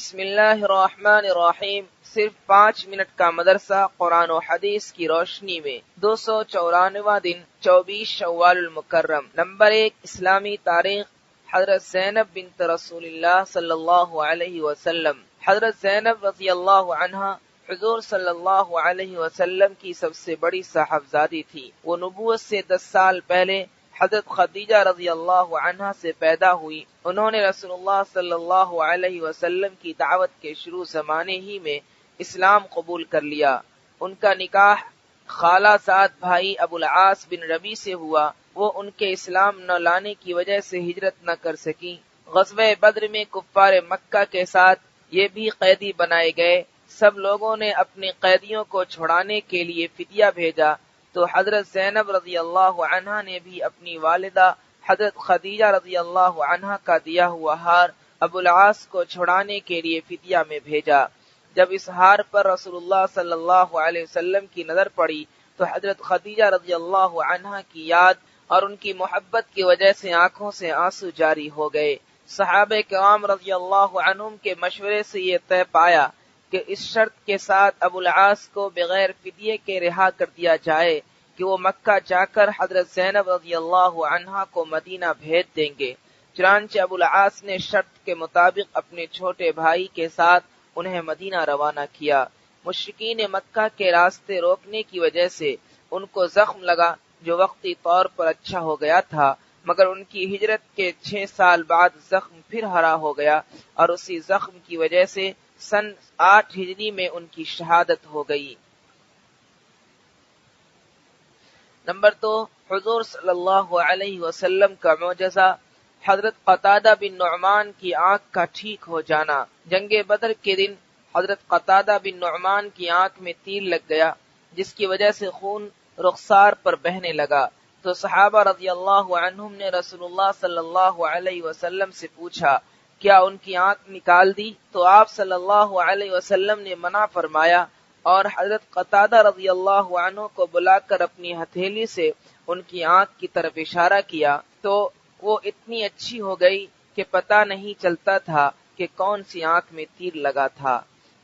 بسم اللہ الرحمن الرحیم۔ صرف 5 منٹ کا مدرسہ قرآن و حدیث کی روشنی میں 294واں دن 24 شوال المکرم۔ نمبر 1، اسلامی تاریخ۔ حضرت زینب بنت رسول اللہ صلی اللہ علیہ وسلم۔ حضرت زینب رضی اللہ عنہا حضور صلی اللہ علیہ وسلم کی سب سے بڑی صاحبزادی تھی۔ وہ نبوت سے 10 سال پہلے حضرت خدیجہ رضی اللہ عنہا سے پیدا ہوئی۔ انہوں نے رسول اللہ صلی اللہ علیہ وسلم کی دعوت کے شروع زمانے ہی میں اسلام قبول کر لیا۔ ان کا نکاح خالہ زاد بھائی ابو العاص بن ربی سے ہوا۔ وہ ان کے اسلام نہ لانے کی وجہ سے ہجرت نہ کر سکی۔ غزوہ بدر میں کفار مکہ کے ساتھ یہ بھی قیدی بنائے گئے۔ سب لوگوں نے اپنے قیدیوں کو چھڑانے کے لیے فدیہ بھیجا تو حضرت زینب رضی اللہ عنہا نے بھی اپنی والدہ حضرت خدیجہ رضی اللہ عنہا کا دیا ہوا ہار ابو العاص کو چھڑانے کے لیے فدیہ میں بھیجا۔ جب اس ہار پر رسول اللہ صلی اللہ علیہ وسلم کی نظر پڑی تو حضرت خدیجہ رضی اللہ عنہا کی یاد اور ان کی محبت کی وجہ سے آنکھوں سے آنسو جاری ہو گئے۔ صحابہ کرام رضی اللہ عنہم کے مشورے سے یہ طے پایا کہ اس شرط کے ساتھ ابو العاص کو بغیر فدیے کے رہا کر دیا جائے کہ وہ مکہ جا کر حضرت زینب رضی اللہ عنہا کو مدینہ بھیج دیں گے۔ چنانچہ ابو العاص نے شرط کے مطابق اپنے چھوٹے بھائی کے ساتھ انہیں مدینہ روانہ کیا۔ مشرکین مکہ کے راستے روکنے کی وجہ سے ان کو زخم لگا جو وقتی طور پر اچھا ہو گیا تھا، مگر ان کی ہجرت کے 6 سال بعد زخم پھر ہرا ہو گیا اور اسی زخم کی وجہ سے سن 8 ہجری میں ان کی شہادت ہو گئی۔ نمبر 2، حضور صلی اللہ علیہ وسلم کا معجزہ۔ حضرت قتادہ بن نعمان کی آنکھ کا ٹھیک ہو جانا۔ جنگ بدر کے دن حضرت قتادہ بن نعمان کی آنکھ میں تیر لگ گیا جس کی وجہ سے خون رخسار پر بہنے لگا تو صحابہ رضی اللہ عنہم نے رسول اللہ صلی اللہ علیہ وسلم سے پوچھا کیا ان کی آنکھ نکال دی؟ تو آپ صلی اللہ علیہ وسلم نے منع فرمایا اور حضرت قتادہ رضی اللہ عنہ کو بلا کر اپنی ہتھیلی سے ان کی آنکھ کی طرف اشارہ کیا تو وہ اتنی اچھی ہو گئی کہ پتہ نہیں چلتا تھا کہ کون سی آنکھ میں تیر لگا تھا۔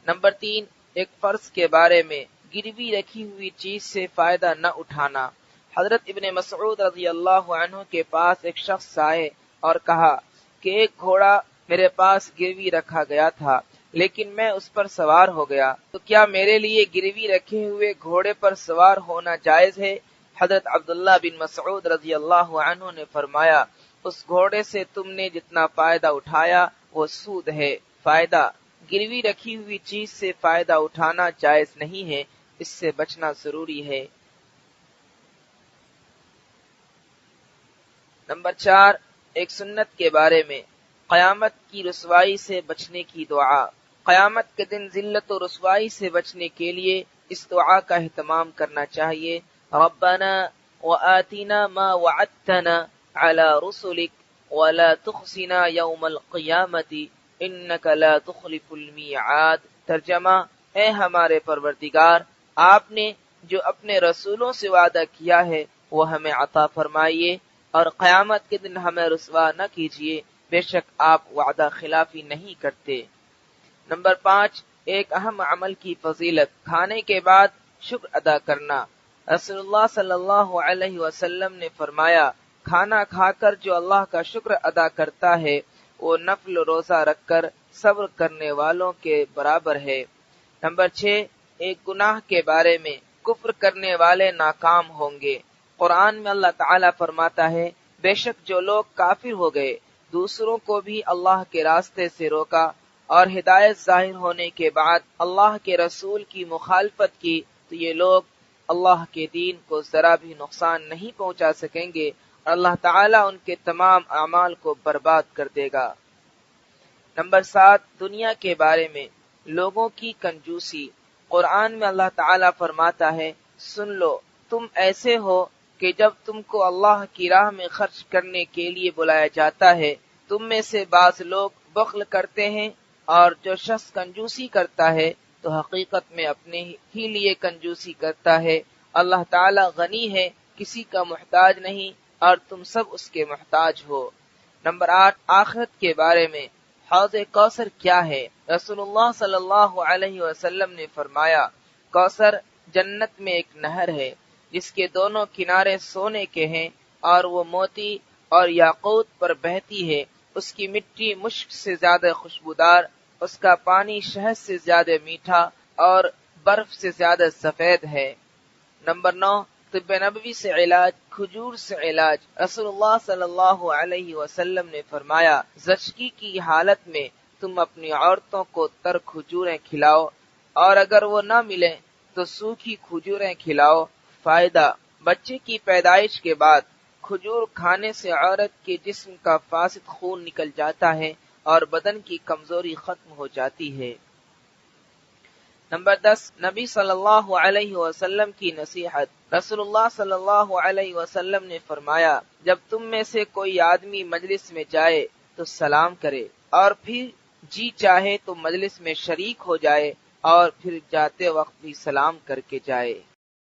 نمبر 3، ایک فرض کے بارے میں، گروی رکھی ہوئی چیز سے فائدہ نہ اٹھانا۔ حضرت ابن مسعود رضی اللہ عنہ کے پاس ایک شخص آئے اور کہا کہ ایک گھوڑا میرے پاس گروی رکھا گیا تھا لیکن میں اس پر سوار ہو گیا، تو کیا میرے لیے گروی رکھے ہوئے گھوڑے پر سوار ہونا جائز ہے؟ حضرت عبداللہ بن مسعود رضی اللہ عنہ نے فرمایا اس گھوڑے سے تم نے جتنا فائدہ اٹھایا وہ سود ہے۔ فائدہ، گروی رکھی ہوئی چیز سے فائدہ اٹھانا جائز نہیں ہے، اس سے بچنا ضروری ہے۔ نمبر 4، ایک سنت کے بارے میں، قیامت کی رسوائی سے بچنے کی دعا۔ قیامت کے دن ذلت و رسوائی سے بچنے کے لیے اس دعا کا اہتمام کرنا چاہیے۔ ربنا وآتنا ما وعدتنا على رسلك ولا تخزنا يوم القیامت انك لا تخلف المیعاد۔ ترجمہ، اے ہمارے پروردگار، آپ نے جو اپنے رسولوں سے وعدہ کیا ہے وہ ہمیں عطا فرمائیے اور قیامت کے دن ہمیں رسوا نہ کیجیے، بے شک آپ وعدہ خلافی نہیں کرتے۔ نمبر 5، ایک اہم عمل کی فضیلت، کھانے کے بعد شکر ادا کرنا۔ رسول اللہ صلی اللہ علیہ وسلم نے فرمایا کھانا کھا کر جو اللہ کا شکر ادا کرتا ہے وہ نفل روزہ رکھ کر صبر کرنے والوں کے برابر ہے۔ نمبر 6، ایک گناہ کے بارے میں، کفر کرنے والے ناکام ہوں گے۔ قرآن میں اللہ تعالیٰ فرماتا ہے بے شک جو لوگ کافر ہو گئے دوسروں کو بھی اللہ کے راستے سے روکا اور ہدایت ظاہر ہونے کے بعد اللہ کے رسول کی مخالفت کی تو یہ لوگ اللہ کے دین کو ذرا بھی نقصان نہیں پہنچا سکیں گے اور اللہ تعالیٰ ان کے تمام اعمال کو برباد کر دے گا۔ نمبر 7، دنیا کے بارے میں، لوگوں کی کنجوسی۔ قرآن میں اللہ تعالیٰ فرماتا ہے سن لو تم ایسے ہو کہ جب تم کو اللہ کی راہ میں خرچ کرنے کے لیے بلایا جاتا ہے تم میں سے بعض لوگ بخل کرتے ہیں اور جو شخص کنجوسی کرتا ہے تو حقیقت میں اپنے ہی لیے کنجوسی کرتا ہے۔ اللہ تعالیٰ غنی ہے، کسی کا محتاج نہیں اور تم سب اس کے محتاج ہو۔ نمبر 8، آخرت کے بارے میں، حوض کوثر کیا ہے؟ رسول اللہ صلی اللہ علیہ وسلم نے فرمایا، کوثر جنت میں ایک نہر ہے جس کے دونوں کنارے سونے کے ہیں اور وہ موتی اور یاقوت پر بہتی ہے۔ اس کی مٹی مشک سے زیادہ خوشبودار، اس کا پانی شہد سے زیادہ میٹھا اور برف سے زیادہ سفید ہے۔ نمبر 9، طب نبوی سے علاج، کھجور سے علاج۔ رسول اللہ صلی اللہ علیہ وسلم نے فرمایا، زچگی کی حالت میں تم اپنی عورتوں کو تر کھجوریں کھلاؤ، اور اگر وہ نہ ملیں تو سوکھی کھجوریں کھلاؤ۔ فائدہ، بچے کی پیدائش کے بعد کھجور کھانے سے عورت کے جسم کا فاسد خون نکل جاتا ہے اور بدن کی کمزوری ختم ہو جاتی ہے۔ نمبر 10، نبی صلی اللہ علیہ وسلم کی نصیحت۔ رسول اللہ صلی اللہ علیہ وسلم نے فرمایا، جب تم میں سے کوئی آدمی مجلس میں جائے تو سلام کرے، اور پھر جی چاہے تو مجلس میں شریک ہو جائے اور پھر جاتے وقت بھی سلام کر کے جائے۔